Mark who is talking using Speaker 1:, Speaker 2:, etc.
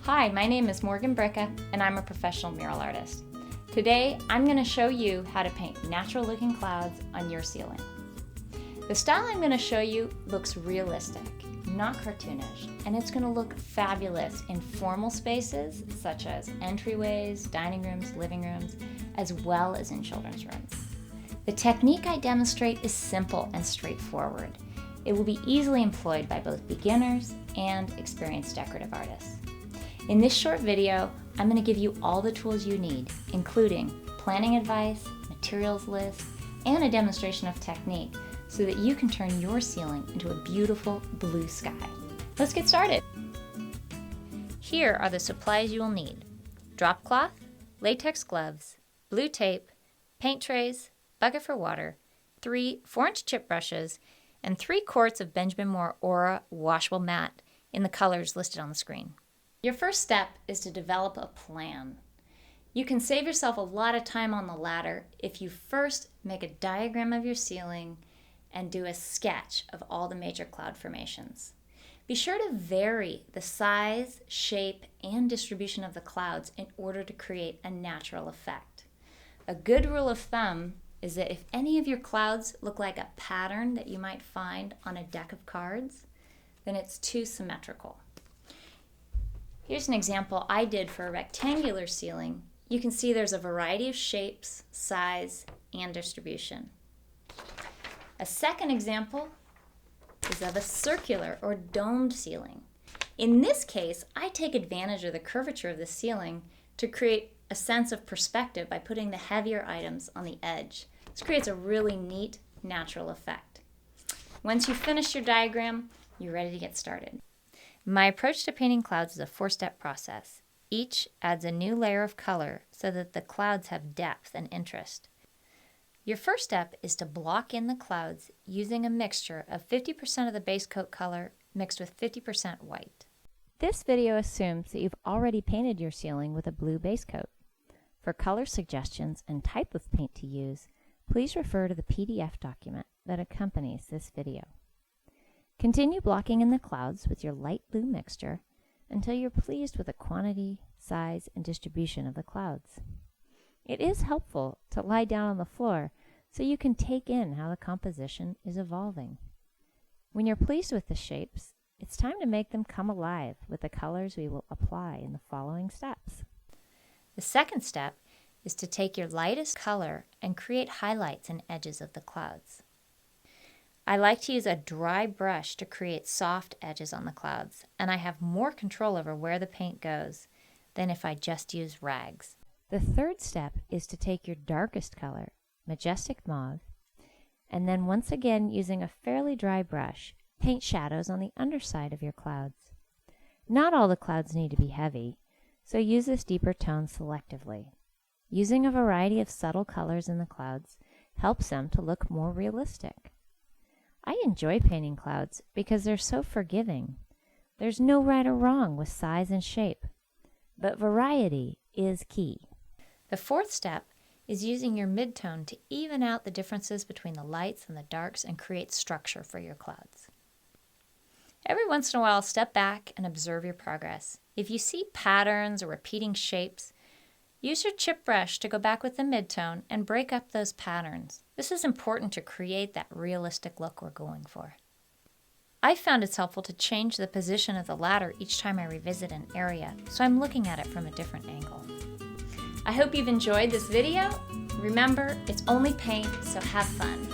Speaker 1: Hi, my name is Morgan Bricka, and I'm a professional mural artist. Today, I'm going to show you how to paint natural-looking clouds on your ceiling. The style I'm going to show you looks realistic, not cartoonish, and it's going to look fabulous in formal spaces such as entryways, dining rooms, living rooms, as well as in children's rooms. The technique I demonstrate is simple and straightforward. It will be easily employed by both beginners and experienced decorative artists. In this short video, I'm going to give you all the tools you need, including planning advice, materials list, and a demonstration of technique so that you can turn your ceiling into a beautiful blue sky. Let's get started. Here are the supplies you will need: drop cloth, latex gloves, blue tape, paint trays, bucket for water, 3 4-inch chip brushes, and 3 quarts of Benjamin Moore Aura washable mat in the colors listed on the screen. Your first step is to develop a plan. You can save yourself a lot of time on the ladder if you first make a diagram of your ceiling and do a sketch of all the major cloud formations. Be sure to vary the size, shape, and distribution of the clouds in order to create a natural effect. A good rule of thumb is that if any of your clouds look like a pattern that you might find on a deck of cards, then it's too symmetrical. Here's an example I did for a rectangular ceiling. You can see there's a variety of shapes, size, and distribution. A second example is of a circular or domed ceiling. In this case, I take advantage of the curvature of the ceiling to create a sense of perspective by putting the heavier items on the edge. This creates a really neat, natural effect. Once you've finished your diagram, you're ready to get started. My approach to painting clouds is a 4-step process. Each adds a new layer of color so that the clouds have depth and interest. Your first step is to block in the clouds using a mixture of 50% of the base coat color mixed with 50% white. This video assumes that you've already painted your ceiling with a blue base coat. For color suggestions and type of paint to use, please refer to the PDF document that accompanies this video. Continue blocking in the clouds with your light blue mixture until you're pleased with the quantity, size, and distribution of the clouds. It is helpful to lie down on the floor so you can take in how the composition is evolving. When you're pleased with the shapes, it's time to make them come alive with the colors we will apply in the following steps. The second step is to take your lightest color and create highlights and edges of the clouds. I like to use a dry brush to create soft edges on the clouds, and I have more control over where the paint goes than if I just use rags. The third step is to take your darkest color, majestic mauve, and then once again using a fairly dry brush, paint shadows on the underside of your clouds. Not all the clouds need to be heavy, so use this deeper tone selectively. Using a variety of subtle colors in the clouds helps them to look more realistic. I enjoy painting clouds because they're so forgiving. There's no right or wrong with size and shape, but variety is key. The fourth step is using your midtone to even out the differences between the lights and the darks and create structure for your clouds. Every once in a while, step back and observe your progress. If you see patterns or repeating shapes, use your chip brush to go back with the midtone and break up those patterns. This is important to create that realistic look we're going for. I found it's helpful to change the position of the ladder each time I revisit an area, so I'm looking at it from a different angle. I hope you've enjoyed this video. Remember, it's only paint, so have fun.